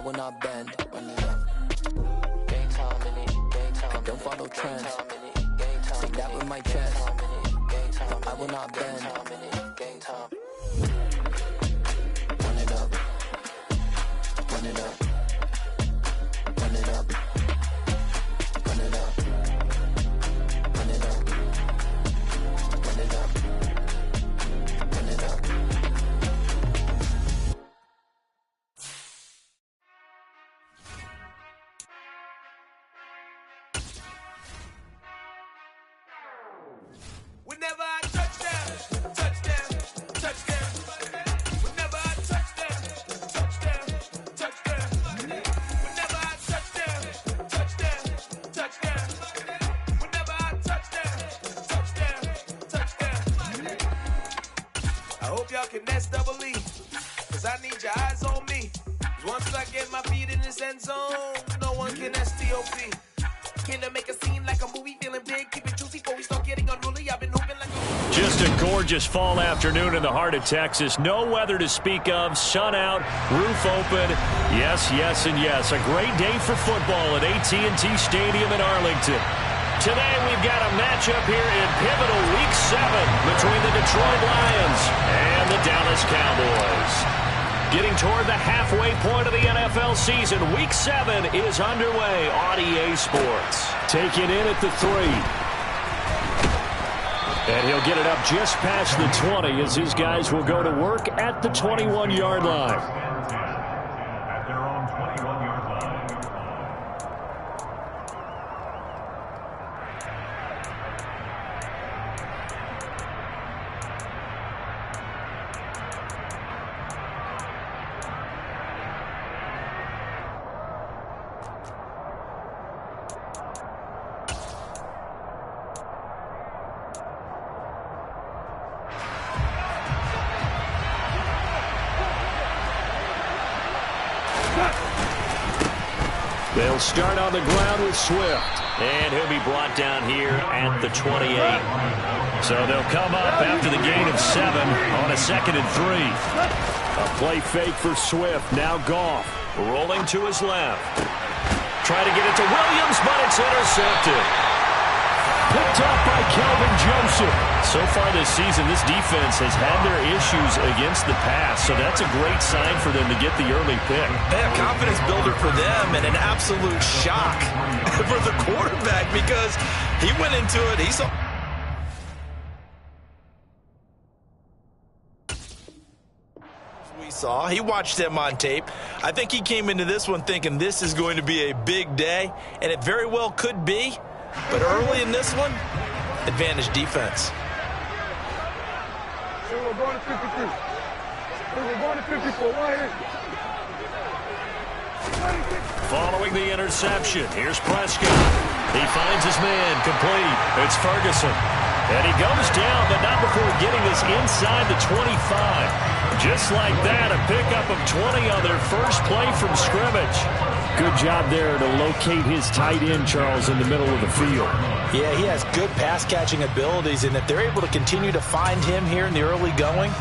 will not bend. Run it up. Game time, game time. I don't follow trends. Take that with my chest. I will not bend. Game time. Run it up. Run it up. Run it up. Run it up. Run it up. Run it up. Run it up. Whenever I touch down, touchdown, touchdown. Whenever I touch down, touchdown, touchdown. Whenever I touch down, touchdown, touchdown. Whenever I touch down, touchdown, touchdown. I hope y'all can nest double E, cause I need your eyes on me. 'Cause once I get my feet in this end zone, no one can STOP. Can I make a scene like a movie, feeling big, keep it juicy before we start getting unruly? I've been hooping like a... Just a gorgeous fall afternoon in the heart of Texas. No weather to speak of. Sun out, roof open. Yes, yes, and yes. A great day for football at AT&T Stadium in Arlington. Today we've got a matchup here in pivotal Week 7 between the Detroit Lions and the Dallas Cowboys. Getting toward the halfway point of the NFL season, Week 7 is underway on EA Sports. Taking in at the 3. And he'll get it up just past the 20 as his guys will go to work at the 21-yard line. At their own 21-yard line. They'll start on the ground with Swift. And he'll be brought down here at the 28. So they'll come up after the gain of 7 on a 2nd and 3. A play fake for Swift. Now Goff rolling to his left. Trying to get it to Williams, but it's intercepted. Picked up by Kelvin Joseph. So far this season, this defense has had their issues against the pass, so that's a great sign for them to get the early pick. Yeah, confidence builder for them and an absolute shock for the quarterback because he went into it. He saw... He watched them on tape. I think he came into this one thinking this is going to be a big day, and it very well could be. But early in this one, advantage defense. So we're going to 53. We're going to 54. Right here. Following the interception, here's Prescott. He finds his man, complete. It's Ferguson. And he goes down, but not before getting this inside the 25. Just like that, a pickup of 20 on their first play from scrimmage. Good job there to locate his tight end, Charles, in the middle of the field. Yeah, he has good pass-catching abilities, and if they're able to continue to find him here in the early going,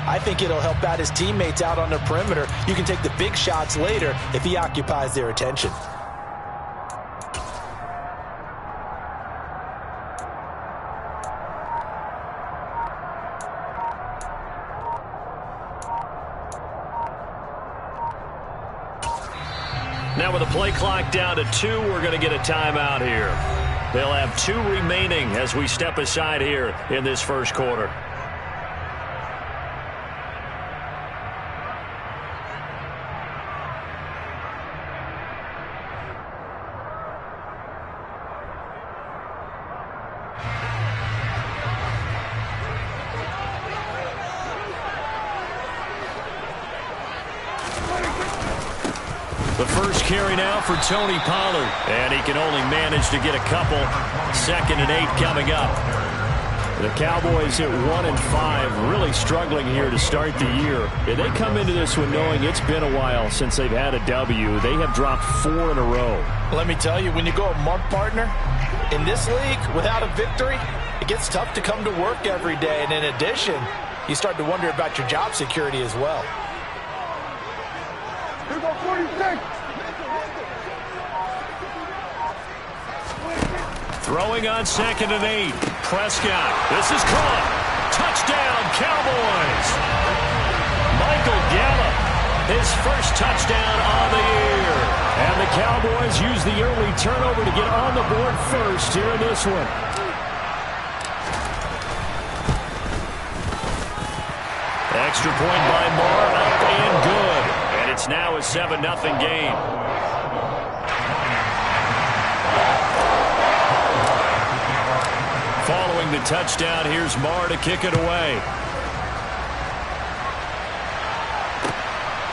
I think it'll help out his teammates out on the perimeter. You can take the big shots later if he occupies their attention. Now with the play clock down to 2, we're going to get a timeout here. They'll have 2 remaining as we step aside here in this first quarter. The first carry now for Tony Pollard. And he can only manage to get a couple. 2nd and 8 coming up. The Cowboys at 1-5, really struggling here to start the year. And they come into this one knowing it's been a while since they've had a W. They have dropped 4 in a row. Let me tell you, when you go a month partner, in this league, without a victory, it gets tough to come to work every day. And in addition, you start to wonder about your job security as well. Here go 46. Throwing on 2nd and 8. Prescott. This is caught. Touchdown, Cowboys. Michael Gallup, his first touchdown on the year. And the Cowboys use the early turnover to get on the board first here in this one. Extra point by Moore, up and good. And it's now a 7-0 game. Following the touchdown, here's Moore to kick it away.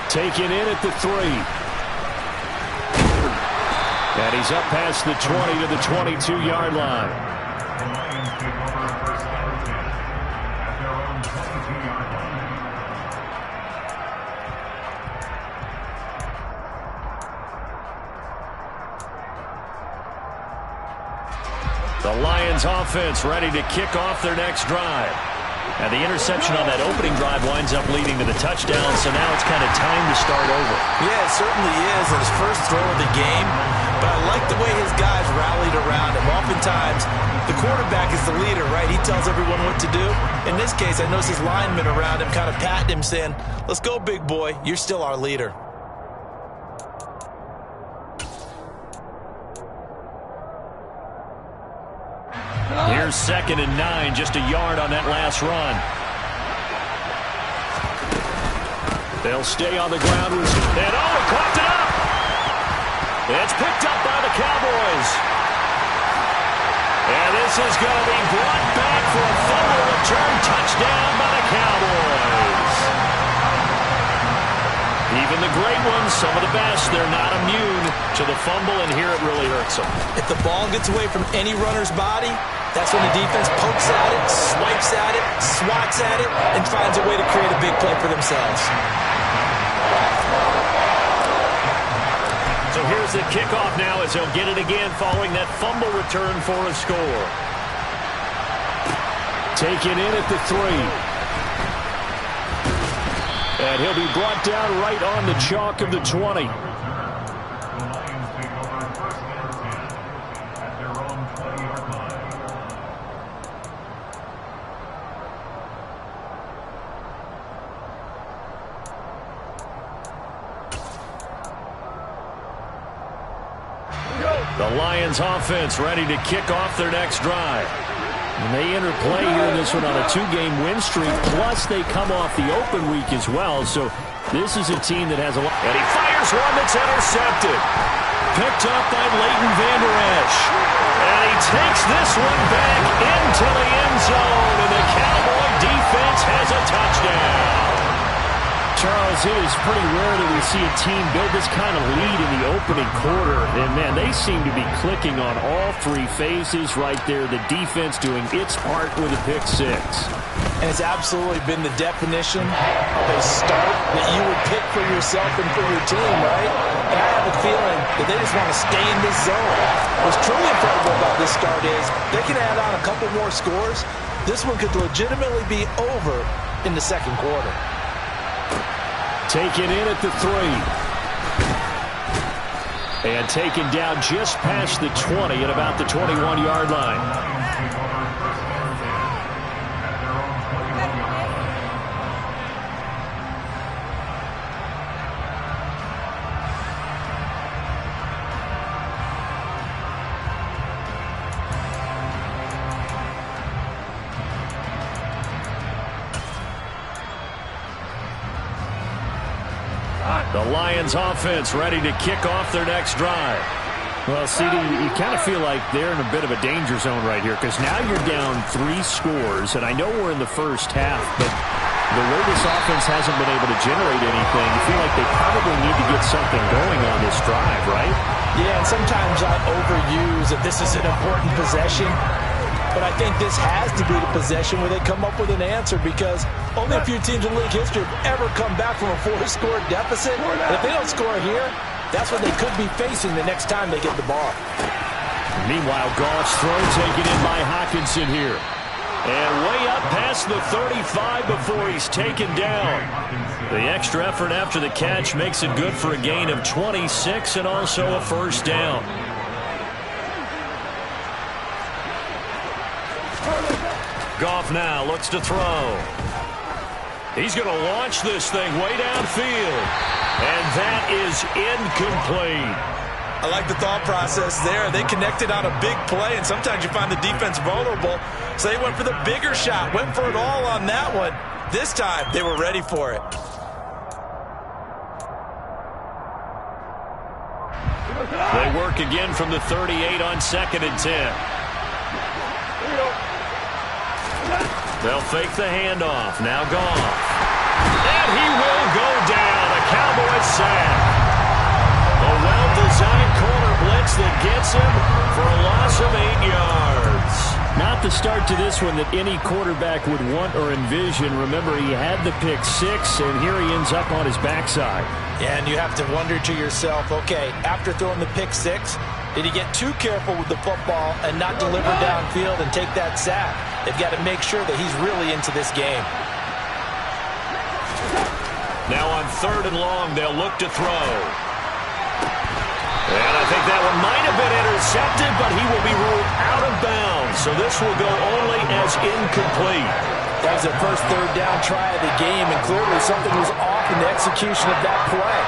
Taken in at the 3. And he's up past the 20 to the 22-yard line. The Lions take over first down and 10 at their own 22-yard line. The Lions offense ready to kick off their next drive. And the interception on that opening drive winds up leading to the touchdown, so now it's kind of time to start over. Yeah, it certainly is. And his first throw of the game. But I like the way his guys rallied around him. Oftentimes, the quarterback is the leader, right? He tells everyone what to do. In this case, I noticed his linemen around him kind of patting him, saying, "Let's go, big boy. You're still our leader." Here's 2nd and 9, just a yard on that last run. They'll stay on the ground. And coughed it up. It's picked up by the Cowboys. And this is going to be brought back for a fumble return touchdown by the Cowboys. Even the great ones, some of the best, they're not immune to the fumble, and here it really hurts them. If the ball gets away from any runner's body, that's when the defense pokes at it, swipes at it, swats at it, and finds a way to create a big play for themselves. So here's the kickoff now as they'll get it again following that fumble return for a score. Taken in at the 3. And he'll be brought down right on the chalk of the 20. The Lions take over first down and 10 at their own 20-yard line. The Lions offense ready to kick off their next drive. And they enter play here in this one on a 2-game win streak, plus they come off the open week as well. So this is a team that has a lot. And he fires one that's intercepted. Picked up by Leighton Vander Esch. And he takes this one back into the end zone. And the Cowboy defense has a touchdown. Charles, it is pretty rare that we see a team build this kind of lead in the opening quarter. And, man, they seem to be clicking on all 3 phases right there. The defense doing its part with a pick 6. And it's absolutely been the definition of a start that you would pick for yourself and for your team, right? And I have a feeling that they just want to stay in this zone. What's truly incredible about this start is they can add on a couple more scores. This one could legitimately be over in the second quarter. Taken in at the 3. And taken down just past the 20 at about the 21-yard line. The Lions offense ready to kick off their next drive. Well, CD, you kind of feel like they're in a bit of a danger zone right here because now you're down 3 scores, and I know we're in the first half, but the way this offense hasn't been able to generate anything, you feel like they probably need to get something going on this drive, right? Yeah, and sometimes I overuse that this is an important possession. But I think this has to be the possession where they come up with an answer because only a few teams in league history have ever come back from a 4-score deficit. And if they don't score here, that's what they could be facing the next time they get the ball. Meanwhile, Goff's throw taken in by Hockenson here. And way up past the 35 before he's taken down. The extra effort after the catch makes it good for a gain of 26 and also a first down. Goff now looks to throw. He's going to launch this thing way downfield. And that is incomplete. I like the thought process there. They connected on a big play, and sometimes you find the defense vulnerable. So they went for the bigger shot, went for it all on that one. This time, they were ready for it. They work again from the 38 on 2nd and 10. They'll fake the handoff. Now Goff. And he will go down. A Cowboys sack. A well-designed corner blitz that gets him for a loss of 8 yards. Not the start to this one that any quarterback would want or envision. Remember, he had the pick 6, and here he ends up on his backside. Yeah, and you have to wonder to yourself, okay, after throwing the pick 6, did he get too careful with the football and not deliver downfield and take that sack? They've got to make sure that he's really into this game. Now on 3rd and long, they'll look to throw. And I think that one might have been intercepted, but he will be ruled out of bounds. So this will go only as incomplete. That was their first 3rd down try of the game, and clearly something was off in the execution of that play.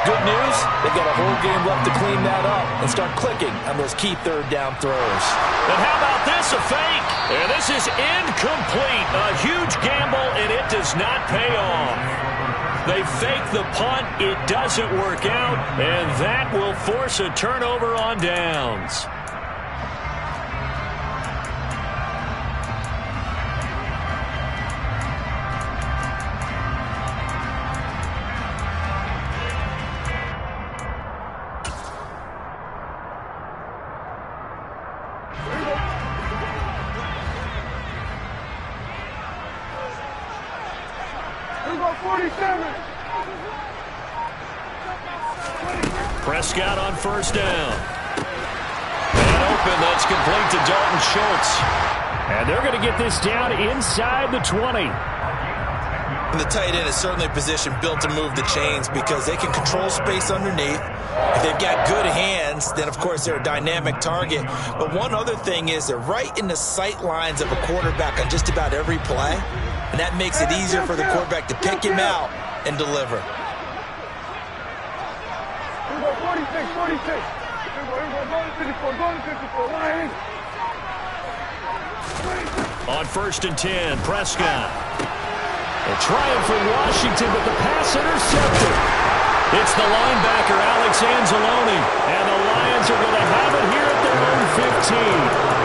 Good news, they've got a whole game left to clean that up and start clicking on those key 3rd down throws. And how about this, a fake? And this is incomplete. A huge gamble, and it does not pay off. They fake the punt. It doesn't work out, and that will force a turnover on downs. Prescott on 1st down. And open, that's complete to Dalton Schultz. And they're going to get this down inside the 20. And the tight end is certainly a position built to move the chains because they can control space underneath. If they've got good hands, then of course they're a dynamic target. But one other thing is they're right in the sight lines of a quarterback on just about every play. And that makes it easier for the quarterback to pick him out and deliver. 46. On 1st and 10, Prescott. A triumph for Washington, but the pass intercepted. It's the linebacker, Alex Anzalone, and the Lions are going to have it here at their own 15.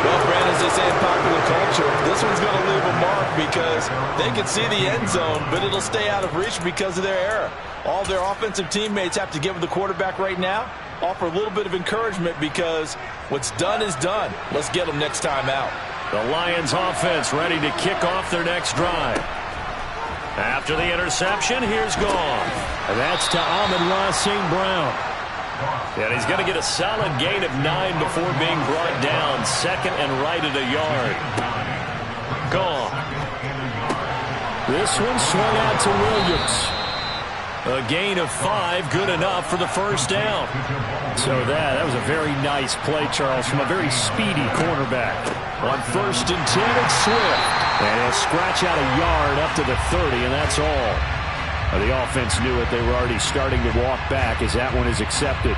Well, Brandon, as they say in popular culture, this one's going to leave a mark because they can see the end zone, but it'll stay out of reach because of their error. All their offensive teammates have to give the quarterback right now, offer a little bit of encouragement because what's done is done. Let's get them next time out. The Lions offense ready to kick off their next drive. After the interception, here's Goff. And that's to Amon-Ra St. Brown. And he's going to get a solid gain of 9 before being brought down. 2nd and right at a yard. Goff. This one swung out to Williams. A gain of 5, good enough for the first down. So that was a very nice play, Charles, from a very speedy cornerback. On 1st and 10, it's Swift. And he'll scratch out a yard up to the 30, and that's all. The offense knew it. They were already starting to walk back as that one is accepted.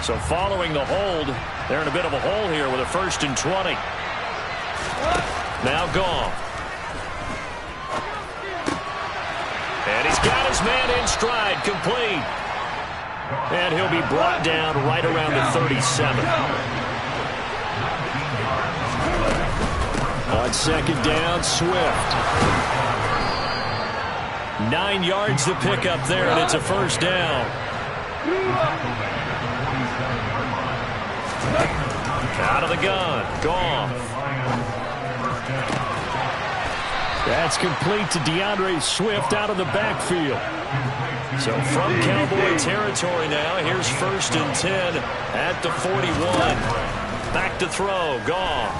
So following the hold, they're in a bit of a hole here with a 1st and 20. Now Goff. And he's got his man in stride, complete. And he'll be brought down right around the 37. On 2nd down, Swift. 9 yards to pick up there, and it's a first down. Out of the gun, Goff. That's complete to DeAndre Swift out of the backfield. So from Cowboy territory now, here's 1st and 10 at the 41. Back to throw, Goff.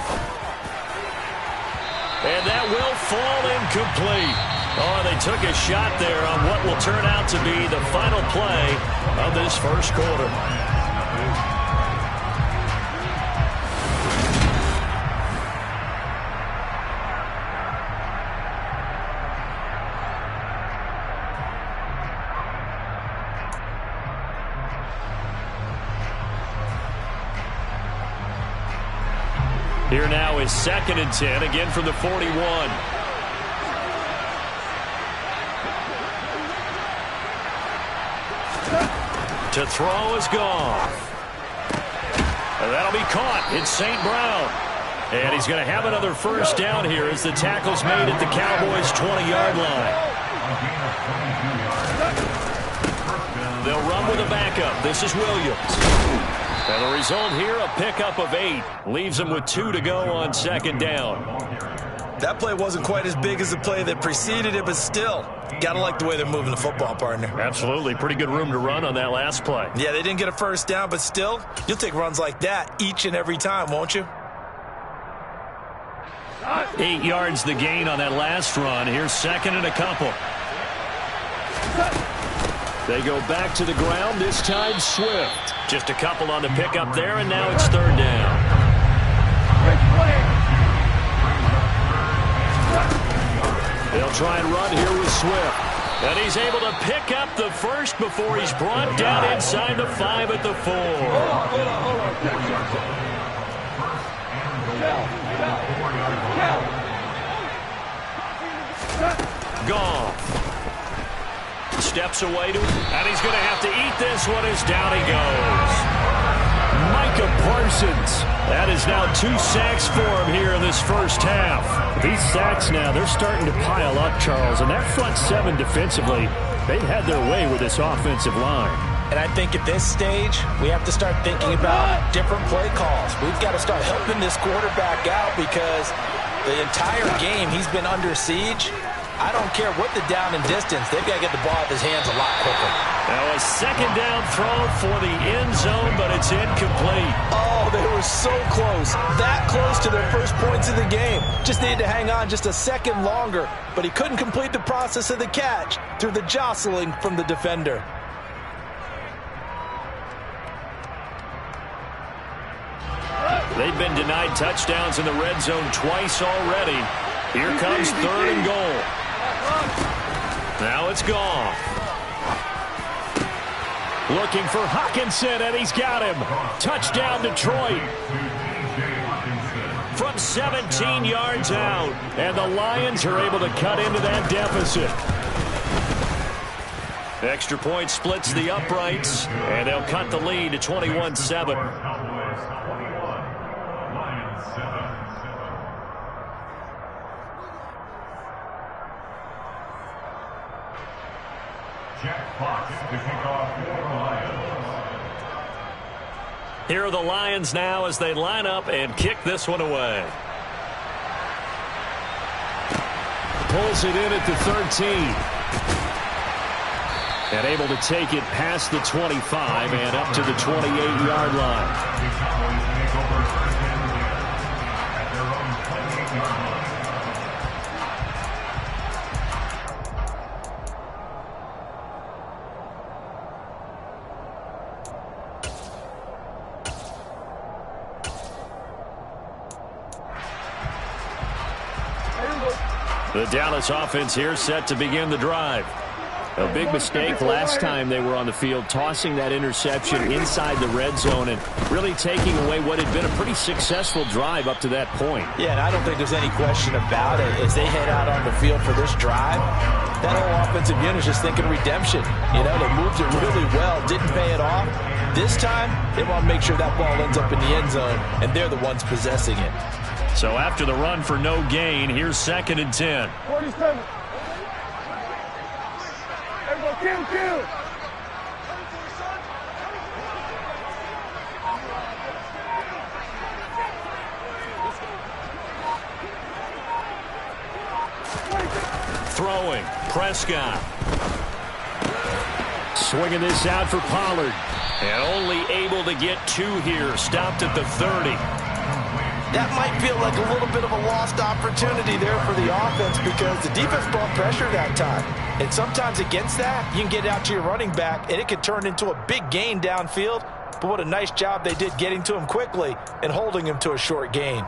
And that will fall incomplete. Oh, they took a shot there on what will turn out to be the final play of this first quarter. Here now is 2nd and 10, again from the 41. To throw is Goff. And that'll be caught. It's St. Brown. And he's going to have another first down here as the tackle's made at the Cowboys' 20-yard line. They'll run with a backup. This is Williams. And the result here, a pickup of 8. Leaves them with 2 to go on 2nd down. That play wasn't quite as big as the play that preceded it, but still, gotta like the way they're moving the football, partner. Absolutely. Pretty good room to run on that last play. Yeah, they didn't get a first down, but still, you'll take runs like that each and every time, won't you? 8 yards the gain on that last run. Here's 2nd and a couple. They go back to the ground, this time Swift. Just a couple on the pickup there, and now it's 3rd down. They'll try and run here with Swift. And he's able to pick up the first before he's brought down inside the 5 at the 4. Goff. Steps away to him, and he's going to have to eat this one as down he goes. Micah Parsons. That is now 2 sacks for him here in this first half. These sacks now, they're starting to pile up, Charles, and that front 7 defensively, they've had their way with this offensive line. And I think at this stage, we have to start thinking about different play calls. We've got to start helping this quarterback out because the entire game he's been under siege. I don't care what the down and distance. They've got to get the ball out of his hands a lot quicker. Now a 2nd down throw for the end zone, but it's incomplete. Oh, they were so close. That close to their first points of the game. Just needed to hang on just a second longer, but he couldn't complete the process of the catch through the jostling from the defender. They've been denied touchdowns in the red zone twice already. Here comes 3rd and goal. Now it's Goff. Looking for Hawkinson, and he's got him. Touchdown, Detroit. From 17 yards out, and the Lions are able to cut into that deficit. Extra point splits the uprights, and they'll cut the lead to 21-7. Here are the Lions now as they line up and kick this one away. Pulls it in at the 13. And able to take it past the 25 and up to the 28-yard line. The Dallas offense here set to begin the drive. A big mistake last time they were on the field, tossing that interception inside the red zone and really taking away what had been a pretty successful drive up to that point. Yeah, and I don't think there's any question about it. As they head out on the field for this drive, that whole offensive unit is just thinking redemption. You know, they moved it really well, didn't pay it off. This time, they want to make sure that ball ends up in the end zone, and they're the ones possessing it. So after the run for no gain, here's 2nd and 10. 47. Everybody kill. throwing. Prescott. Swinging this out for Pollard. And only able to get 2 here. Stopped at the 30. That might feel like a little bit of a lost opportunity there for the offense because the defense brought pressure that time. And sometimes against that, you can get out to your running back, and it can turn into a big gain downfield. But what a nice job they did getting to him quickly and holding him to a short gain.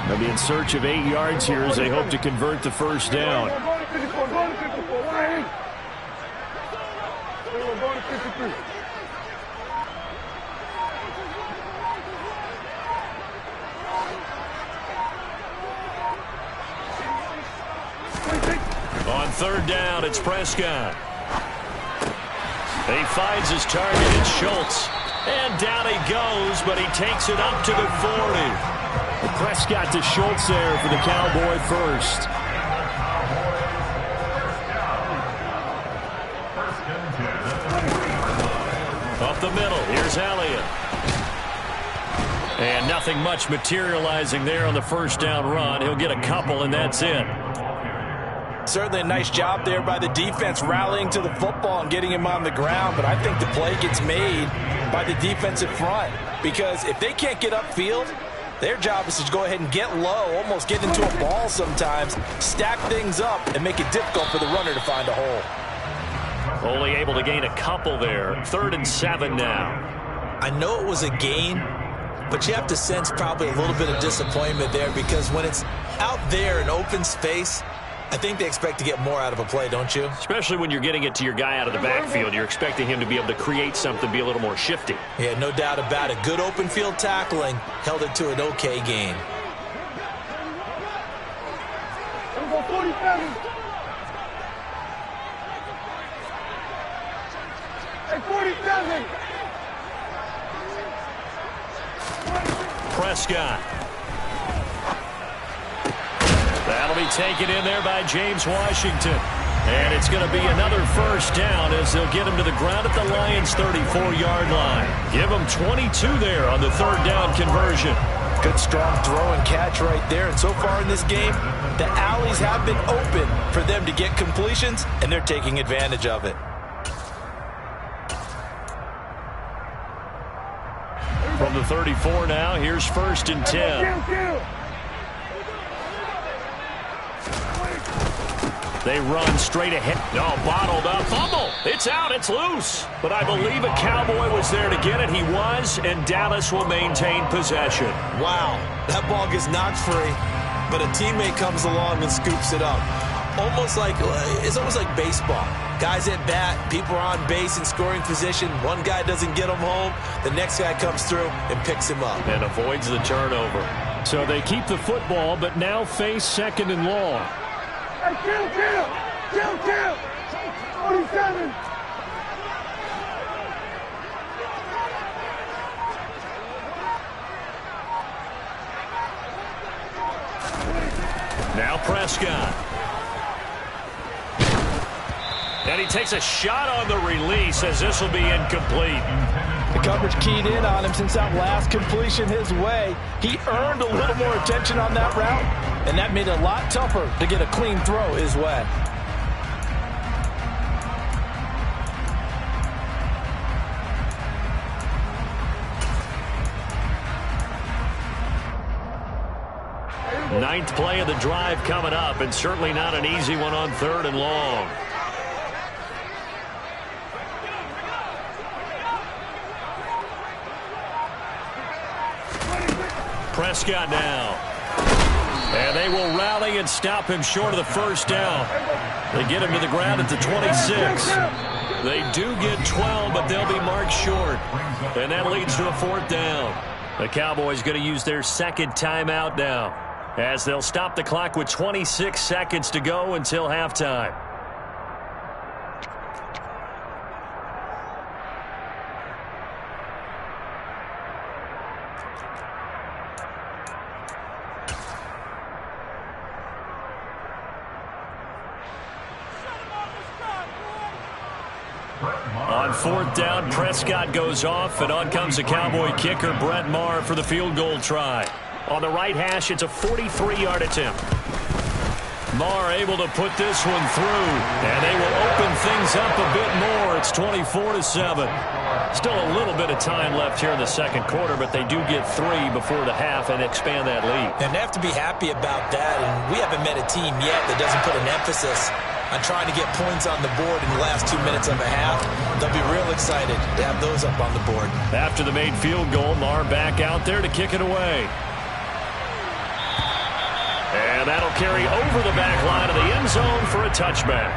They'll be in search of 8 yards here as they hope to convert the first down. On third down, it's Prescott. He finds his target, it's Schultz. And down he goes, but he takes it up to the 40. Prescott to Schultz there for the Cowboy first. Up the middle, here's Elliott. And nothing much materializing there on the first down run. He'll get a couple, and that's it. Certainly a nice job there by the defense rallying to the football and getting him on the ground, but I think the play gets made by the defensive front because if they can't get upfield, their job is to go ahead and get low, almost get into a ball sometimes, stack things up, and make it difficult for the runner to find a hole. Only able to gain a couple there. 3rd and 7 now. I know it was a gain, but you have to sense probably a little bit of disappointment there because when it's out there in open space, I think they expect to get more out of a play, don't you? Especially when you're getting it to your guy out of the backfield. You're expecting him to be able to create something, be a little more shifty. Yeah, no doubt about it. Good open field tackling held it to an okay gain. Go 47. Hey, 47. Prescott. That'll be taken in there by James Washington. And it's going to be another first down as they'll get him to the ground at the Lions' 34-yard line. Give him 22 there on the 3rd down conversion. Good strong throw and catch right there. And so far in this game, the alleys have been open for them to get completions, and they're taking advantage of it. From the 34 now, here's 1st and 10. They run straight ahead. No, bottled up. Fumble. It's out. It's loose. But I believe a Cowboy was there to get it. He was, and Dallas will maintain possession. Wow. That ball gets knocked free, but a teammate comes along and scoops it up. It's almost like baseball. Guys at bat, people are on base in scoring position. One guy doesn't get him home. The next guy comes through and picks him up. And avoids the turnover. So they keep the football, but now face 2nd and long. Hey, kill. 47. Now Prescott. And he takes a shot on the release as this will be incomplete. The coverage keyed in on him since that last completion his way. He earned a little more attention on that route, and that made it a lot tougher to get a clean throw his way. Ninth play of the drive coming up, and certainly not an easy one on 3rd and long. Prescott now. And they will rally and stop him short of the first down. They get him to the ground at the 26. They do get 12, but they'll be marked short. And that leads to a 4th down. The Cowboys going to use their 2nd timeout now, as they'll stop the clock with 26 seconds to go until halftime. On 4th down, Prescott goes off, and on comes the Cowboy kicker, Brett Maher, for the field goal try. On the right hash, it's a 43-yard attempt. Marr able to put this one through, and they will open things up a bit more. It's 24-7. Still a little bit of time left here in the second quarter, but they do get 3 before the half and expand that lead. And they have to be happy about that, and we haven't met a team yet that doesn't put an emphasis on trying to get points on the board in the last 2 minutes of a half. They'll be real excited to have those up on the board. After the made field goal, Marr back out there to kick it away. And that'll carry over the back line of the end zone for a touchback.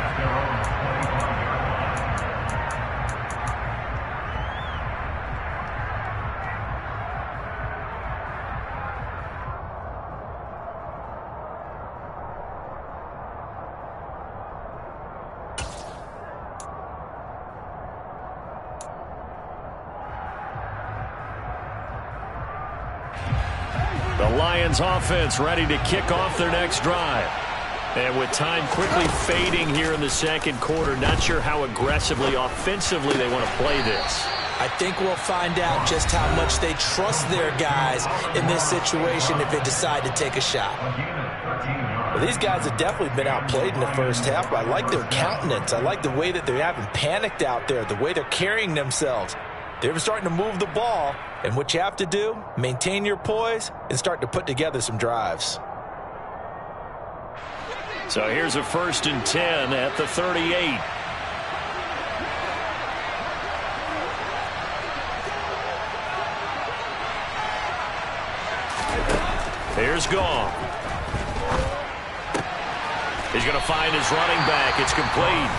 The Lions offense ready to kick off their next drive. And with time quickly fading here in the second quarter, not sure how aggressively, offensively they want to play this. I think we'll find out just how much they trust their guys in this situation if they decide to take a shot. Well, these guys have definitely been outplayed in the first half, but I like their countenance. I like the way that they haven't panicked out there, the way they're carrying themselves. They're starting to move the ball, and what you have to do, maintain your poise and start to put together some drives. So here's a 1st and 10 at the 38. Here's Gong. He's going to find his running back. It's complete.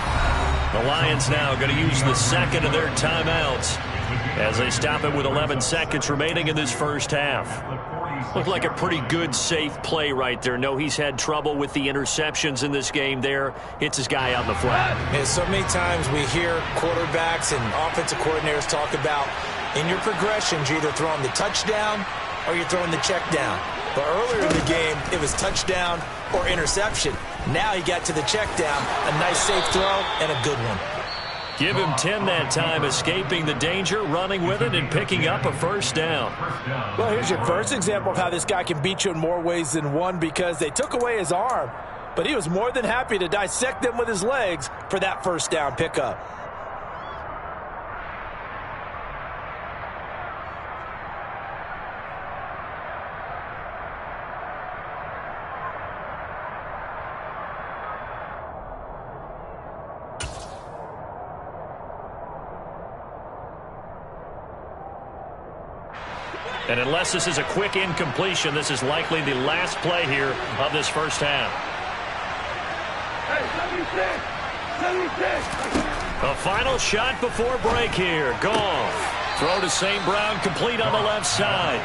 The Lions now going to use the second of their timeouts as they stop it with 11 seconds remaining in this first half. Looked like a pretty good, safe play right there. No, he's had trouble with the interceptions in this game there. Hits his guy out in the flat. Yeah, so many times we hear quarterbacks and offensive coordinators talk about in your progressions, you're either throwing the touchdown or you're throwing the check down. But earlier in the game, it was touchdown or interception. Now he got to the check down, a nice safe throw, and a good one. Give him 10 that time, escaping the danger, running with it, and picking up a first down. Well, here's your first example of how this guy can beat you in more ways than one, because they took away his arm, but he was more than happy to dissect them with his legs for that first down pickup. And unless this is a quick incompletion, this is likely the last play here of this first half. A final shot before break here. Gong. Throw to St. Brown, complete on the left side.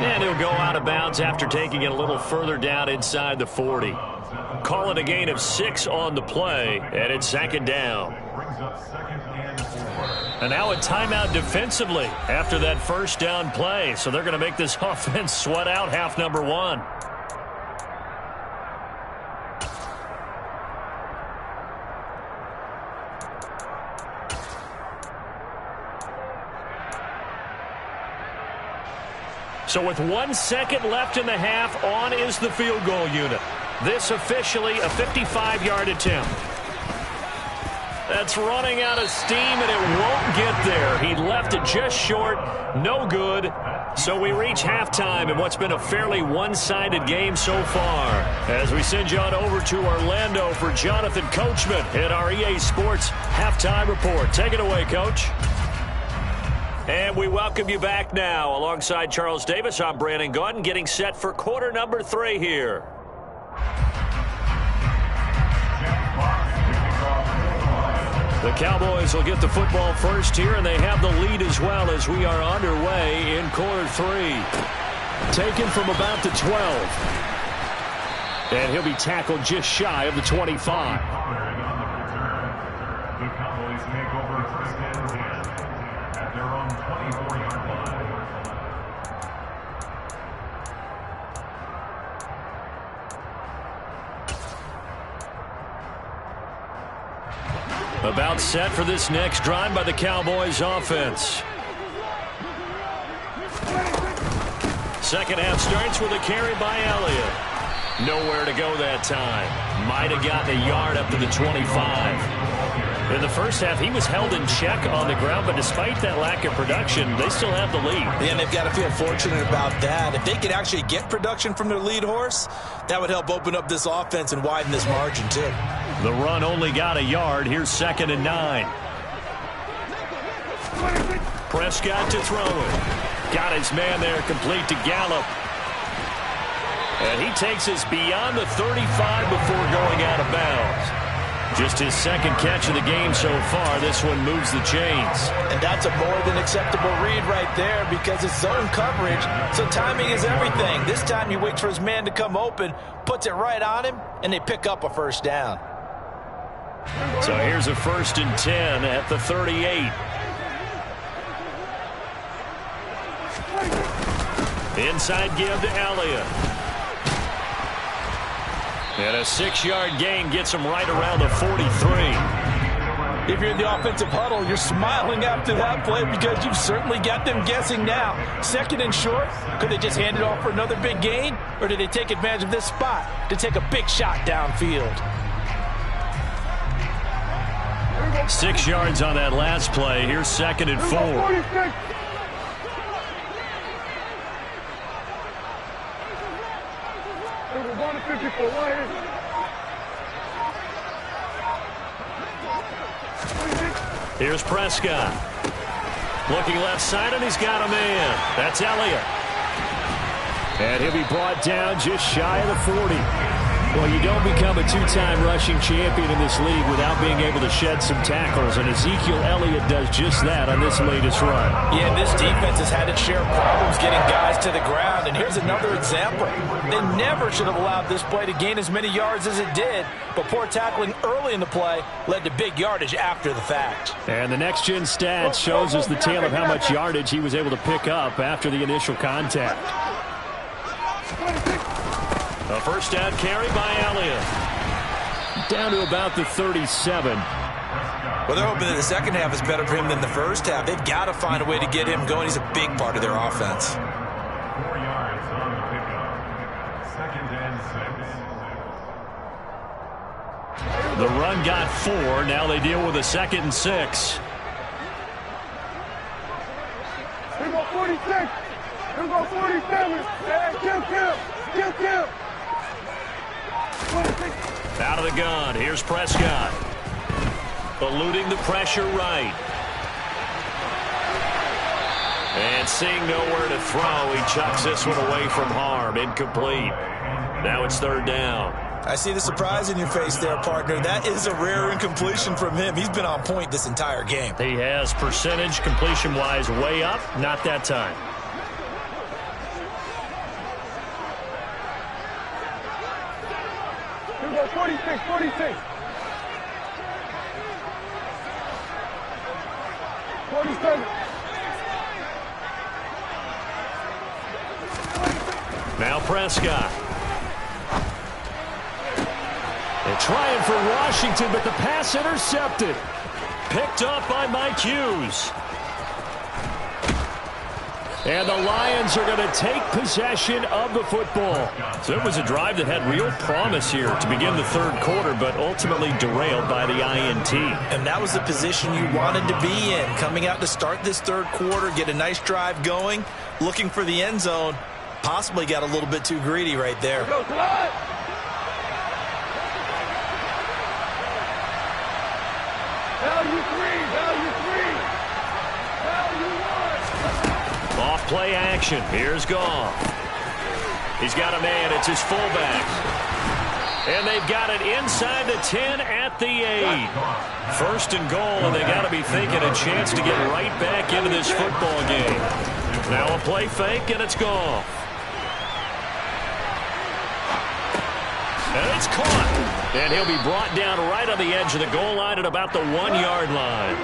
And he'll go out of bounds after taking it a little further down inside the 40. Call it a gain of 6 on the play, and it's second down. And now a timeout defensively after that first down play. So they're going to make this offense sweat out half number 1. So with 1 second left in the half, on is the field goal unit. This officially a 55-yard attempt. That's running out of steam, and it won't get there. He left it just short. No good. So we reach halftime in what's been a fairly one-sided game so far. As we send you on over to Orlando for Jonathan Coachman at our EA Sports Halftime Report. Take it away, Coach. And we welcome you back now. Alongside Charles Davis, I'm Brandon Gaudin, getting set for quarter number 3 here. The Cowboys will get the football first here, and they have the lead as well as we are underway in quarter 3. Taken from about the 12. And he'll be tackled just shy of the 25. The Cowboys make over 1st and 10 at their own 24-yard line. About set for this next drive by the Cowboys offense. second half starts with a carry by Elliott. Nowhere to go that time. Might have gotten a yard up to the 25. In the first half, he was held in check on the ground, but despite that lack of production, they still have the lead. Yeah, and they've got to feel fortunate about that. If they could actually get production from their lead horse, that would help open up this offense and widen this margin, too. The run only got a yard. Here's 2nd and 9. Prescott to throw it. Got his man there, complete to Gallup. And he takes us beyond the 35 before going out of bounds. Just his second catch of the game so far. This one moves the chains. And that's a more than acceptable read right there because it's zone coverage, so timing is everything. This time he waits for his man to come open, puts it right on him, and they pick up a first down. So here's a 1st and 10 at the 38. Inside give to Elliott. And a 6-yard gain gets him right around the 43. If you're in the offensive huddle, you're smiling after that play because you've certainly got them guessing now. 2nd and short, could they just hand it off for another big gain? Or did they take advantage of this spot to take a big shot downfield? 6 yards on that last play. Here's 2nd and 4. Here's Prescott. Looking left side, and he's got a man. That's Elliott. And he'll be brought down just shy of the 40. Well, you don't become a 2-time rushing champion in this league without being able to shed some tackles, and Ezekiel Elliott does just that on this latest run. Yeah, this defense has had its share of problems getting guys to the ground, and here's another example. They never should have allowed this play to gain as many yards as it did, but poor tackling early in the play led to big yardage after the fact. And the next-gen stats shows us the tale of how much yardage he was able to pick up after the initial contact. A first down carry by Elliott. Down to about the 37. Well, they're hoping that the second half is better for him than the first half. They've got to find a way to get him going. He's a big part of their offense. 4 yards on the pickup. 2nd and 6. The run got 4. Now they deal with a 2nd and 6. Here go 46. Here go 47. Hey, kill. Out of the gun. Here's Prescott. Eluding the pressure right. And seeing nowhere to throw, he chucks this one away from harm. Incomplete. Now it's 3rd down. I see the surprise in your face there, partner. That is a rare incompletion from him. He's been on point this entire game. He has percentage completion-wise way up. Not that time. Here go 46. 47. Now Prescott. They're trying for Washington, but the pass intercepted. Picked up by Mike Hughes. And the Lions are going to take possession of the football. So it was a drive that had real promise here to begin the 3rd quarter, but ultimately derailed by the INT. And that was the position you wanted to be in. Coming out to start this 3rd quarter, get a nice drive going, looking for the end zone. Possibly got a little bit too greedy right there. Go, Clyde. Value 1. Off play action. Here's Goff. He's got a man. It's his fullback. And they've got it inside the 10 at the 8. 1st and goal, and they got to be thinking a chance to get right back into this football game. Now a play fake, and it's Goff. And it's caught. And he'll be brought down right on the edge of the goal line at about the 1-yard line.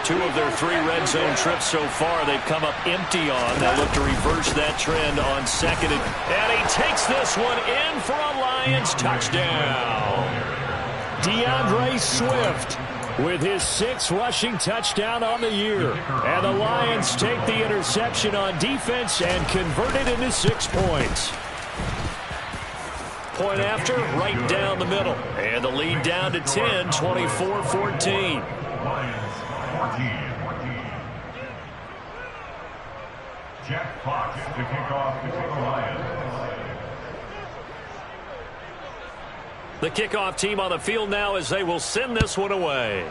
2 of their 3 red zone trips so far they've come up empty on. They'll look to reverse that trend on 2nd. And he takes this one in for a Lions touchdown. DeAndre Swift with his 6th rushing touchdown on the year. And the Lions take the interception on defense and convert it into 6 points. Point after, right down the middle. And the lead down to 10, 24-14. Lions 14. Jack Fox to kick off the Lions. The kickoff team on the field now as they will send this one away.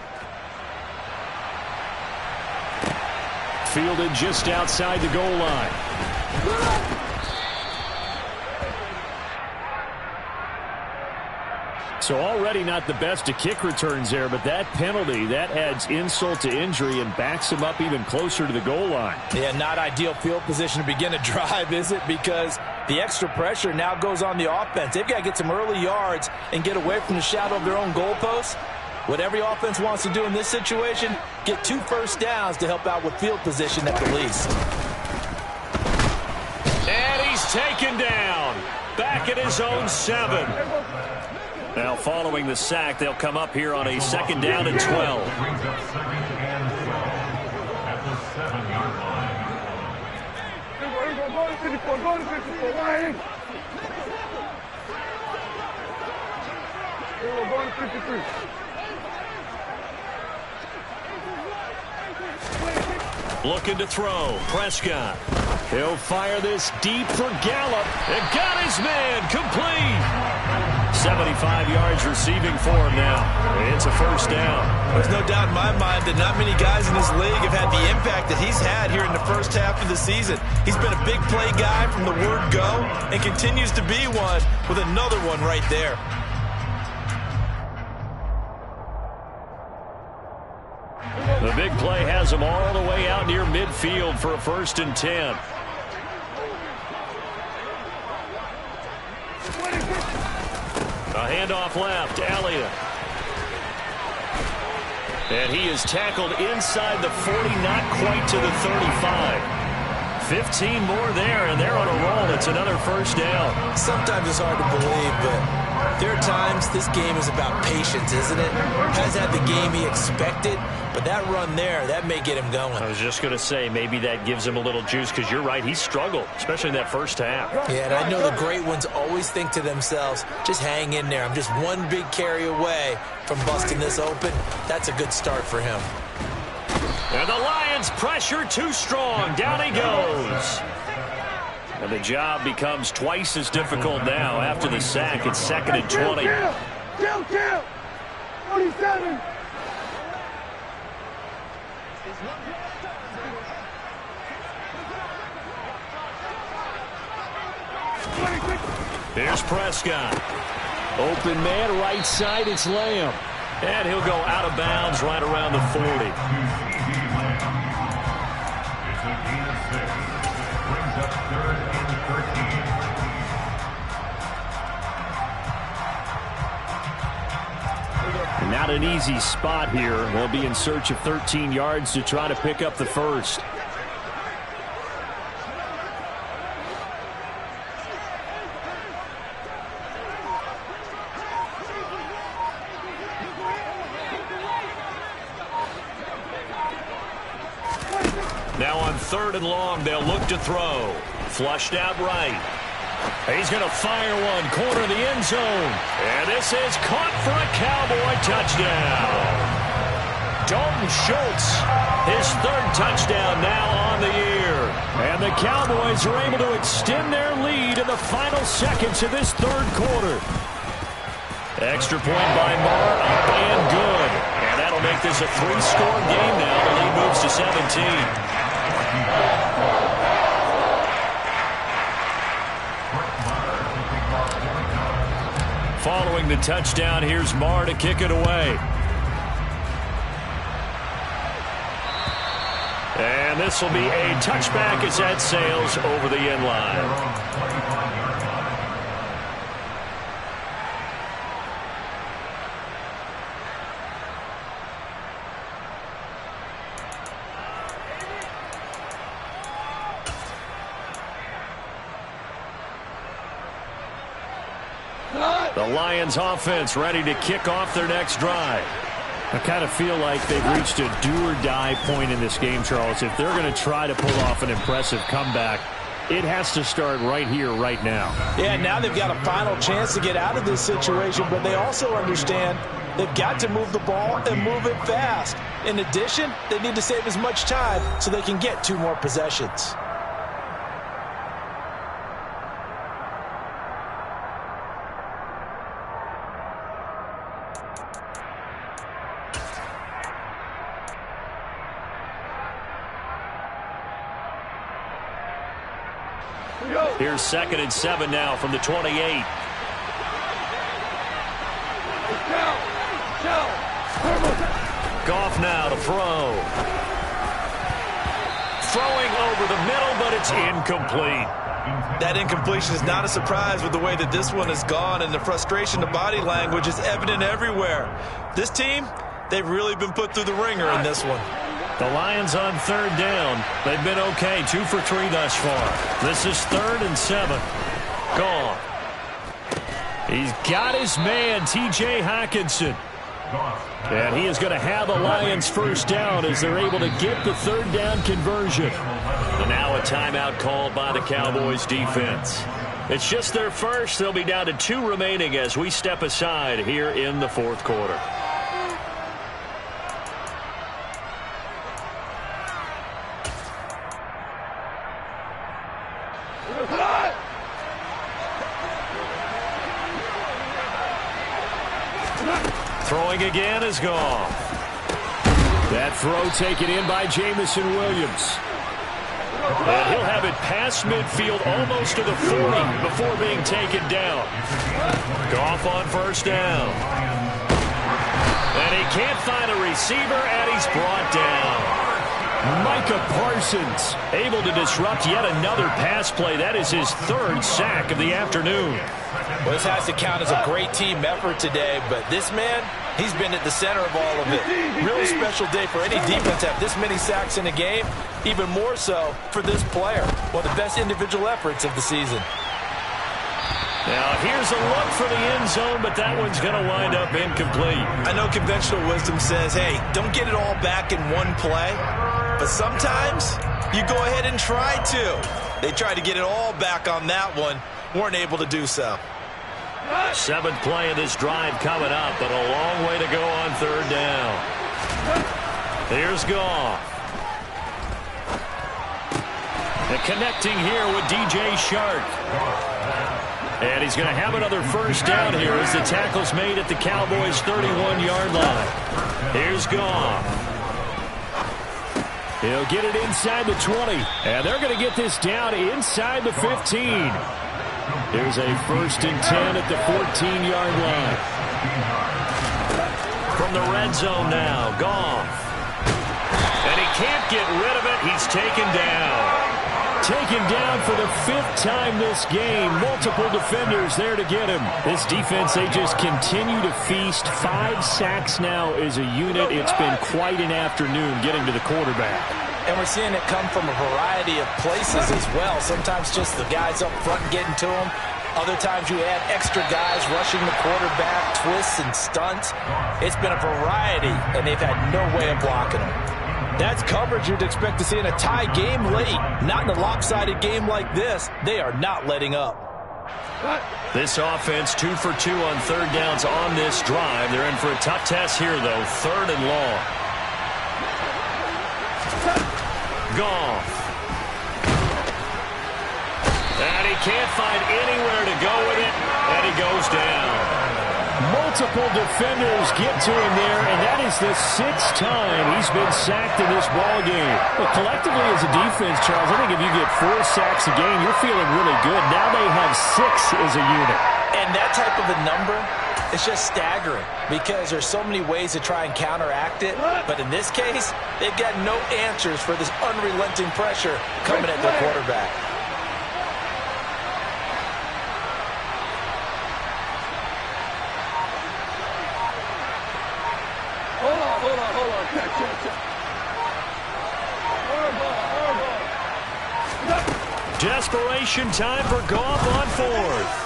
Fielded just outside the goal line. So already not the best of kick returns there, but that penalty, that adds insult to injury and backs him up even closer to the goal line. Yeah, not ideal field position to begin a drive, is it? Because the extra pressure now goes on the offense. They've got to get some early yards and get away from the shadow of their own goalposts. What every offense wants to do in this situation, get 2 first downs to help out with field position at the least. And he's taken down. Back at his own 7. Now following the sack, they'll come up here on a 2nd down and 12. Brings up 2nd and 12 at the 7-yard line. Go to 54, go to 54, Lions. Go to 53. Looking to throw. Prescott. He'll fire this deep for Gallup. And got his man complete. 75 yards receiving for him now. It's a 1st down. There's no doubt in my mind that not many guys in this league have had the impact that he's had here in the first half of the season. He's been a big play guy from the word go and continues to be one with another one right there. The big play has him all the way out near midfield for a 1st and 10. A handoff left, Elliott. And he is tackled inside the 40, not quite to the 35. 15 more there, and they're on a roll. It's another 1st down. Sometimes it's hard to believe, but there are times this game is about patience, isn't it? Has had the game he expected, but that run there, that may get him going. I was just going to say, maybe that gives him a little juice, because you're right, he struggled, especially in that 1st half. Yeah, and I know the great ones always think to themselves, just hang in there. I'm just one big carry away from busting this open. That's a good start for him. And the Lions pressure too strong. Down he goes. And the job becomes twice as difficult now after the sack. It's 2nd and 20. Kill. 47. Here's Prescott. Open man, right side, it's Lamb. And he'll go out of bounds right around the 40. It's a gain of 6. Brings up 3rd and 13. Not an easy spot here. They'll be in search of 13 yards to try to pick up the 1st. Now on 3rd and long, they'll look to throw. Flushed out right. He's going to fire one, corner of the end zone. And this is caught for a Cowboy touchdown. Dalton Schultz, his 3rd touchdown now on the year. And the Cowboys are able to extend their lead in the final seconds of this 3rd quarter. Extra point by Marr, up and good. And that'll make this a 3-score game now. The lead moves to 17. Following the touchdown, here's Marr to kick it away. And this will be a touchback as that sails over the end line. The Lions offense ready to kick off their next drive. I kind of feel like they've reached a do-or-die point in this game, Charles. If they're going to try to pull off an impressive comeback, it has to start right here, right now. Yeah, now they've got a final chance to get out of this situation, but they also understand they've got to move the ball and move it fast. In addition, they need to save as much time so they can get 2 more possessions. Here's 2nd and 7 now from the 28. Goff now to throw. Throwing over the middle, but it's incomplete. That incompletion is not a surprise with the way that this one has gone, and the frustration, the body language is evident everywhere. This team, they've really been put through the ringer in this one. The Lions on 3rd down. They've been okay, 2 for 3 thus far. This is 3rd and 7. Gone. He's got his man, T.J. Hockenson. And he is going to have the Lions first down as they're able to get the 3rd down conversion. And now a timeout called by the Cowboys defense. It's just their first. They'll be down to 2 remaining as we step aside here in the 4th quarter. Throwing again is gone. That throw taken in by Jamison Williams. And he'll have it past midfield almost to the 40 before being taken down. Goff on 1st down. And he can't find a receiver, and he's brought down. Micah Parsons able to disrupt yet another pass play. That is his 3rd sack of the afternoon. Well, this has to count as a great team effort today, but this man, he's been at the center of all of it. Really special day for any defense to have this many sacks in a game, even more so for this player. One of the best individual efforts of the season. Now, here's a look for the end zone, but that one's going to wind up incomplete. I know conventional wisdom says, hey, don't get it all back in one play, but sometimes you go ahead and try to. They tried to get it all back on that one, weren't able to do so. 7th play of this drive coming up, but a long way to go on 3rd down. Here's Goff. And connecting here with DJ Shark. And he's going to have another first down here as the tackle's made at the Cowboys' 31-yard line. Here's Goff. He'll get it inside the 20. And they're going to get this down inside the 15. Here's a 1st and 10 at the 14-yard line. From the red zone now, Goff. And he can't get rid of it. He's taken down. Taken down for the 5th time this game. Multiple defenders there to get him. This defense, they just continue to feast. 5 sacks now as a unit. It's been quite an afternoon getting to the quarterback. And we're seeing it come from a variety of places as well. Sometimes just the guys up front getting to him. Other times you add extra guys rushing the quarterback, twists and stunts. It's been a variety, and they've had no way of blocking him. That's coverage you'd expect to see in a tie game late. Not in a lopsided game like this. They are not letting up. This offense 2 for 2 on 3rd downs on this drive. They're in for a tough test here, though. 3rd and long. Goff. And he can't find anywhere to go with it, and he goes down. Multiple defenders get to him there, and that is the 6th time he's been sacked in this ballgame. Well, collectively as a defense, Charles, I think if you get 4 sacks a game, you're feeling really good. Now they have 6 as a unit. And that type of a number, it's just staggering because there's so many ways to try and counteract it. But in this case, they've got no answers for this unrelenting pressure coming at their quarterback. Hold on. Check. Desperation time for Goff on 4th.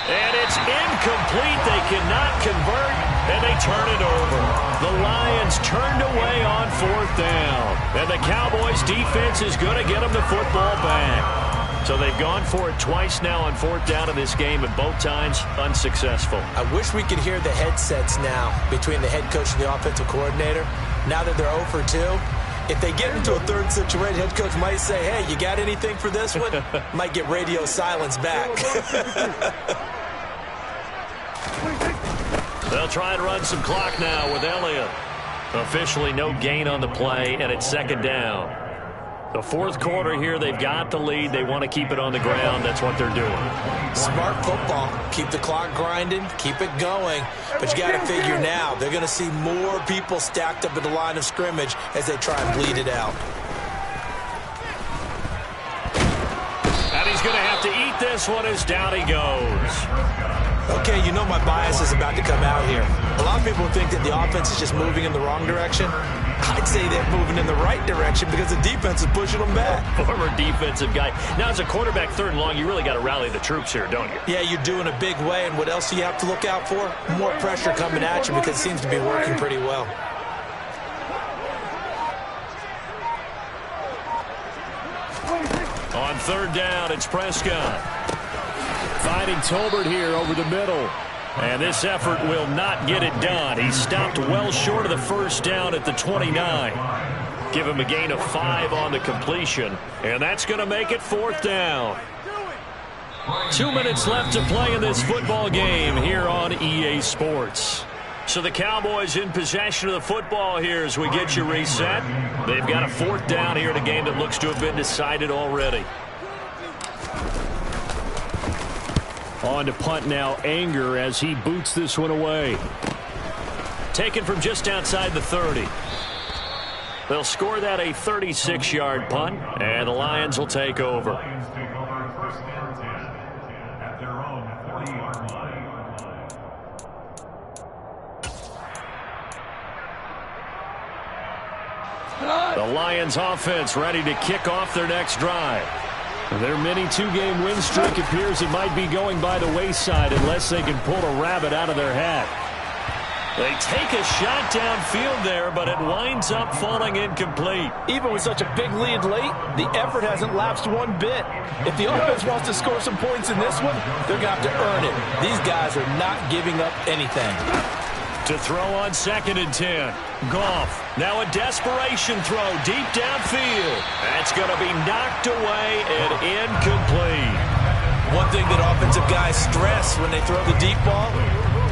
And it's incomplete. They cannot convert, and they turn it over. The Lions turned away on 4th down. And the Cowboys' defense is going to get them the football back. So they've gone for it twice now on 4th down in this game, and both times unsuccessful. I wish we could hear the headsets now between the head coach and the offensive coordinator. Now that they're 0 for 2, if they get into a third situation, head coach might say, hey, you got anything for this one? Might get radio silence back. They'll try and run some clock now with Elliott. Officially no gain on the play, and it's 2nd down. The 4th quarter here, they've got the lead. They want to keep it on the ground. That's what they're doing. Smart football. Keep the clock grinding. Keep it going. But you got to figure now, they're going to see more people stacked up at the line of scrimmage as they try and bleed it out. And he's going to have to eat this one as down he goes. Okay, you know my bias is about to come out here. A lot of people think that the offense is just moving in the wrong direction. I'd say they're moving in the right direction because the defense is pushing them back. Former defensive guy. Now, as a quarterback 3rd and long, you really got to rally the troops here, don't you? Yeah, you do in a big way. And what else do you have to look out for? More pressure coming at you because it seems to be working pretty well. On 3rd down, it's Prescott. Finding Tolbert here over the middle. And this effort will not get it done. He stopped well short of the 1st down at the 29. Give him a gain of 5 on the completion. And that's going to make it 4th down. 2 minutes left to play in this football game here on EA Sports. So the Cowboys in possession of the football here as we get you reset. They've got a 4th down here in a game that looks to have been decided already. On to punt now, Anger, as he boots this one away. Taken from just outside the 30. They'll score that a 36-yard punt, and the Lions will take over. Lions take over 1st and 10 at their own 40-yard line. The Lions offense ready to kick off their next drive. Their mini 2-game win streak appears it might be going by the wayside unless they can pull a rabbit out of their hat. They take a shot downfield there, but it winds up falling incomplete. Even with such a big lead late, the effort hasn't lapsed one bit. If the offense wants to score some points in this one, they're going to have to earn it. These guys are not giving up anything. To throw on 2nd and 10. Goff. Now a desperation throw deep downfield. That's going to be knocked away and incomplete. One thing that offensive guys stress when they throw the deep ball,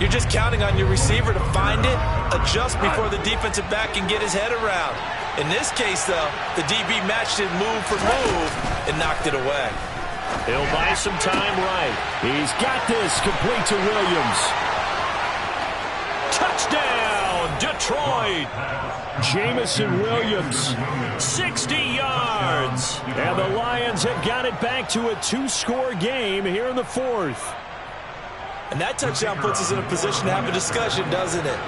you're just counting on your receiver to find it, adjust before the defensive back can get his head around. In this case, though, the DB matched it move for move and knocked it away. He'll buy some time right. He's got this complete to Williams. Touchdown, Detroit. Jamison Williams, 60 yards. And the Lions have got it back to a 2-score game here in the 4th. And that touchdown puts us in a position to have a discussion, doesn't it?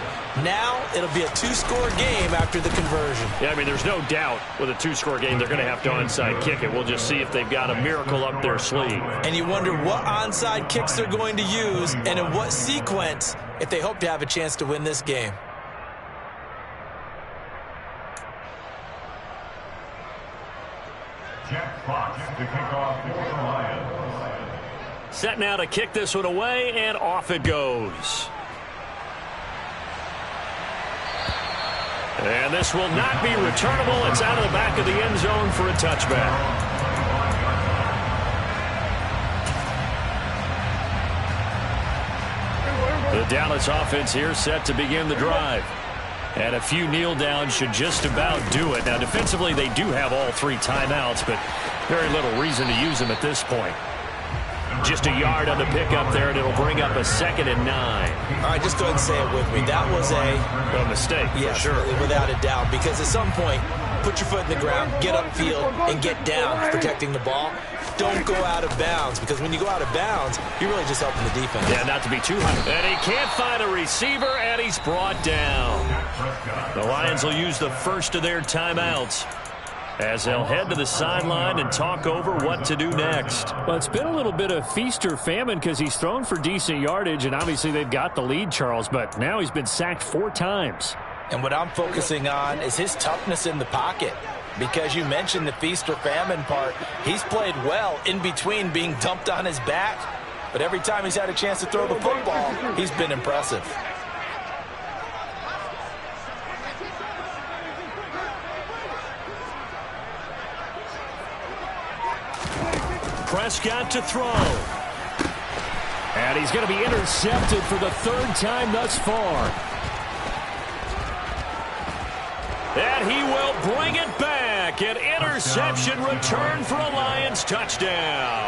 Now it'll be a 2-score game after the conversion. Yeah, I mean, there's no doubt with a 2-score game they're going to have to onside kick it. We'll just see if they've got a miracle up their sleeve. And you wonder what onside kicks they're going to use and in what sequence if they hope to have a chance to win this game. Jack Fox to kick off for the Lions. Set now to kick this one away, and off it goes. And this will not be returnable. It's out of the back of the end zone for a touchback. The Dallas offense here set to begin the drive. And a few kneel downs should just about do it. Now, defensively, they do have all 3 timeouts, but very little reason to use them at this point. Just a yard on the pickup there, and it'll bring up a 2nd and 9. All right, just go ahead and say it with me. That was a mistake, for sure. Without a doubt, because at some point, put your foot in the ground, get upfield, and get down protecting the ball. Don't go out of bounds, because when you go out of bounds, you're really just helping the defense. Yeah, not to be too high. And he can't find a receiver, and he's brought down. The Lions will use the first of their timeouts. as they'll head to the sideline and talk over what to do next. Well, it's been a little bit of feast or famine because he's thrown for decent yardage, and obviously they've got the lead, Charles, but now he's been sacked 4 times. And what I'm focusing on is his toughness in the pocket. Because you mentioned the feast or famine part, he's played well in between being dumped on his back. But every time he's had a chance to throw the football, he's been impressive. Prescott to throw. And he's going to be intercepted for the 3rd time thus far. And he will bring it back. An interception return for a Lions touchdown.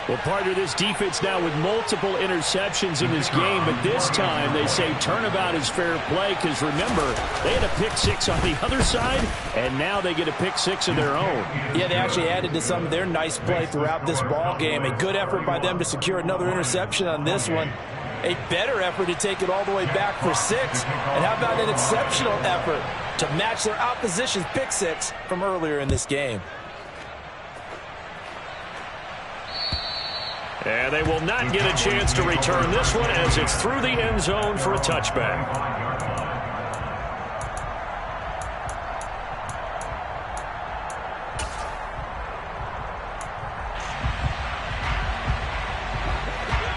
Well, partner, this defense now with multiple interceptions in this game, but this time they say turnabout is fair play because, remember, they had a pick 6 on the other side, and now they get a pick 6 of their own. Yeah, they actually added to some of their nice play throughout this ball game. A good effort by them to secure another interception on this one. A better effort to take it all the way back for 6. And how about an exceptional effort to match their opposition's pick 6 from earlier in this game? And they will not get a chance to return this one as it's through the end zone for a touchback.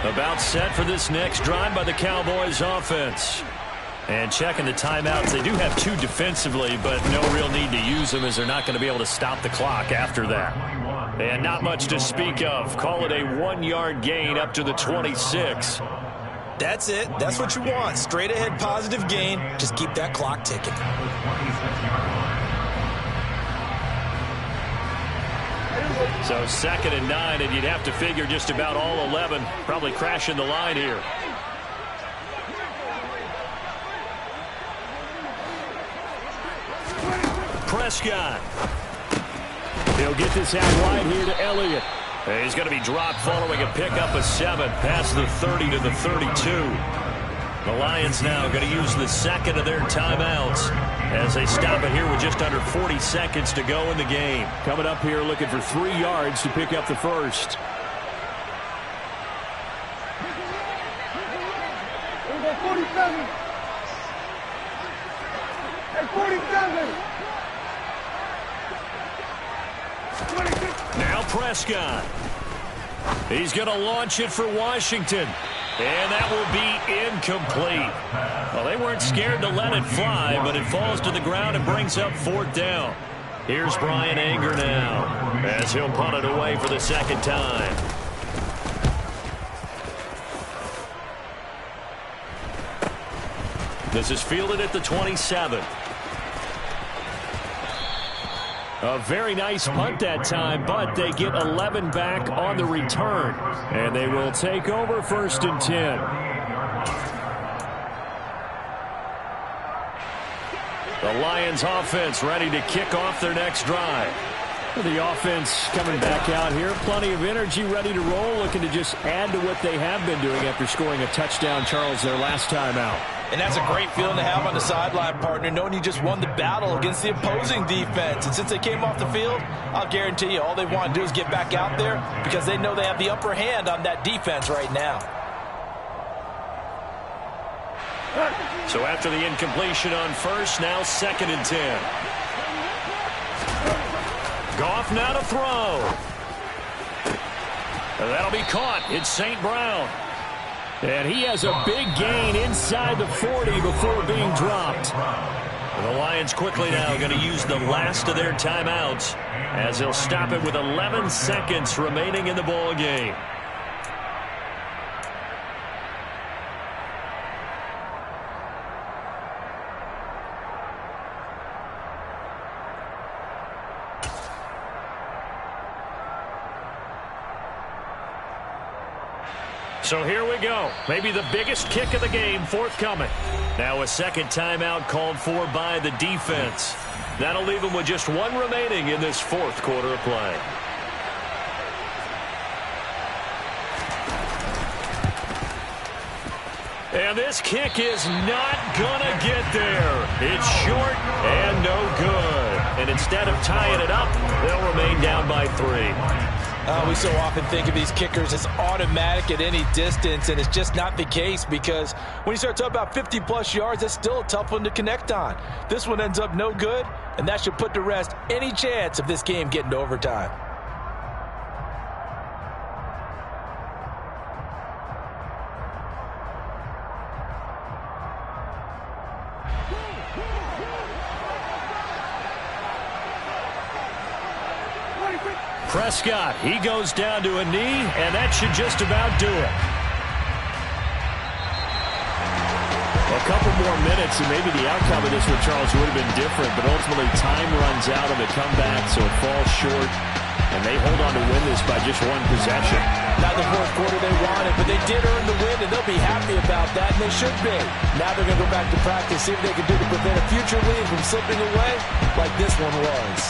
About set for this next drive by the Cowboys offense. And checking the timeouts. They do have 2 defensively, but no real need to use them as they're not going to be able to stop the clock after that. And not much to speak of. Call it a 1-yard gain up to the 26. That's it. That's what you want. Straight ahead positive gain. Just keep that clock ticking. So 2nd and 9, and you'd have to figure just about all 11 probably crashing the line here. Prescott. He'll get this out wide here to Elliott. And he's going to be dropped following a pickup of 7 past the 30 to the 32. The Lions now going to use the 2nd of their timeouts as they stop it here with just under 40 seconds to go in the game. Coming up here looking for 3 yards to pick up the first. Here we go, 47. Hey, 47. Now Prescott. He's going to launch it for Washington. And that will be incomplete. Well, they weren't scared to let it fly, but it falls to the ground and brings up 4th down. Here's Brian Anger now as he'll punt it away for the 2nd time. This is fielded at the 27. A very nice punt that time, but they get 11 back on the return. And they will take over 1st and 10. The Lions offense ready to kick off their next drive. The offense coming back out here. Plenty of energy, ready to roll, looking to just add to what they have been doing after scoring a touchdown, Charles, their last time out. And that's a great feeling to have on the sideline, partner, knowing you just won the battle against the opposing defense. And since they came off the field, I'll guarantee you all they want to do is get back out there because they know they have the upper hand on that defense right now. So after the incompletion on 1st, now 2nd and 10. Goff now to throw. And that'll be caught. It's St. Brown. And he has a big gain inside the 40 before being dropped. The Lions quickly now going to use the last of their timeouts as they'll stop it with 11 seconds remaining in the ball game. So here we go. Maybe the biggest kick of the game forthcoming. Now a 2nd timeout called for by the defense. That'll leave them with just 1 remaining in this 4th quarter of play. And this kick is not going to get there. It's short and no good. And instead of tying it up, they'll remain down by 3. We so often think of these kickers as automatic at any distance, and it's just not the case because when you start talking about 50-plus yards, that's still a tough one to connect on. This one ends up no good, and that should put to rest any chance of this game getting to overtime. Prescott, he goes down to a knee, and that should just about do it. A couple more minutes, and maybe the outcome of this with Charles would have been different, but ultimately time runs out on the comeback, so it falls short, and they hold on to win this by just 1 possession. Not the fourth quarter they wanted, but they did earn the win, and they'll be happy about that, and they should be. Now they're going to go back to practice, see what they can do to prevent a future lead from slipping away like this one was.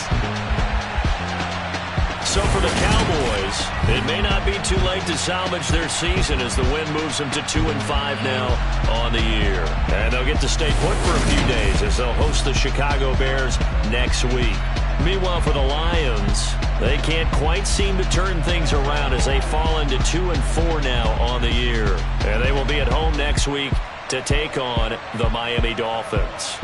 So for the Cowboys, it may not be too late to salvage their season as the win moves them to 2-5 now on the year. And they'll get to stay put for a few days as they'll host the Chicago Bears next week. Meanwhile, for the Lions, they can't quite seem to turn things around as they fall into 2-4 now on the year. And they will be at home next week to take on the Miami Dolphins.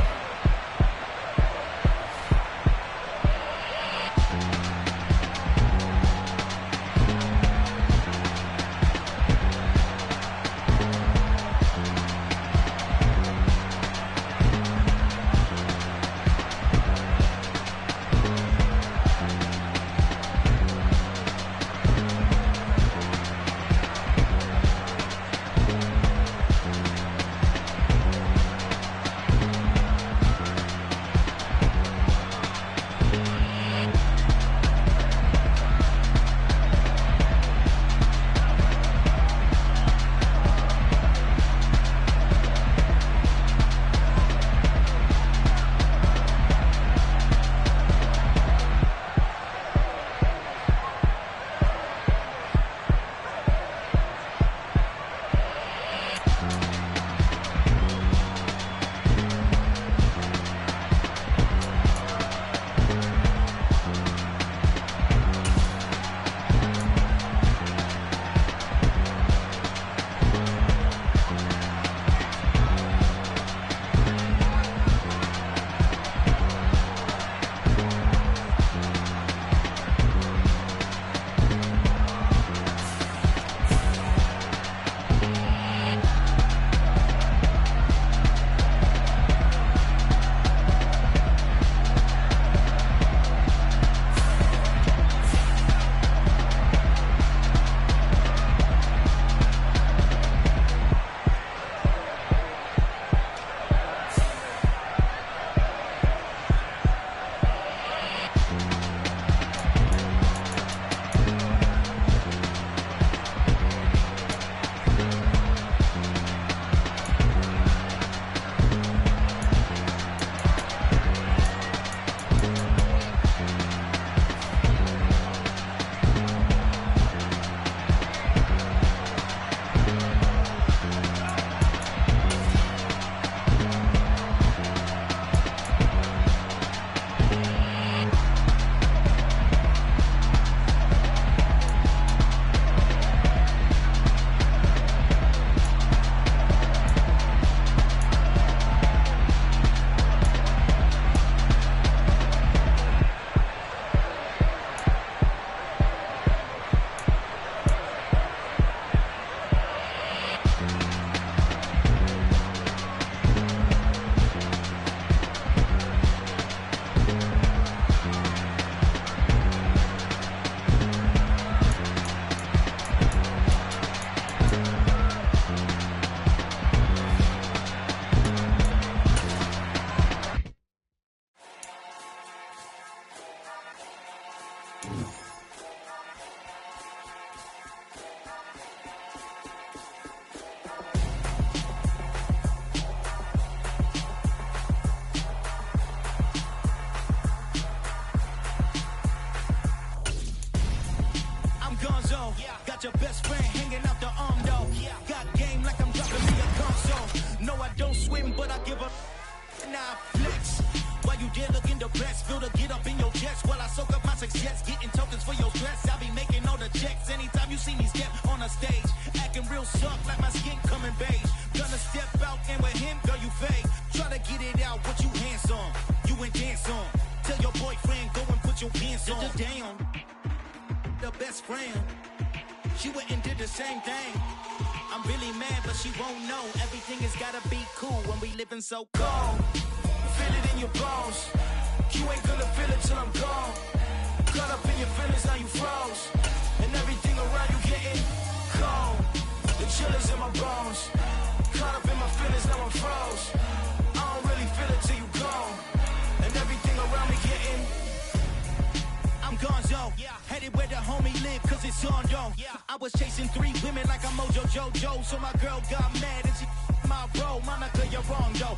Got your best friend hanging out the arm, though. Got game like I'm dropping me a console. don't swim, but I give a now flex. While you there looking the best, feel the get up in your chest while I soak up my success, getting tokens for your stress. I be making all the checks anytime you see me step on a stage, acting real soft like my skin coming beige. Gonna step out and with him, girl, you fake. Try to get it out, what you hands on, you ain't dance on. Tell your boyfriend, go and put your pants on. Down, the best friend, she went and did the same thing. I'm really mad, but she won't know. Everything has gotta be cool when we living so cold. Feel it in your bones. You ain't gonna feel it till I'm gone. Caught up in your feelings, now you froze. And everything around you getting cold. The chill is in my bones. Caught up in my feelings, now I'm froze. I don't really feel it till you gone. And everything around me getting I'm gonzo, headed where the homie live, cause it's on though. I was chasing 3 women like I'm Mojo Jojo, so my girl got mad and she my bro, Monica, you're wrong though.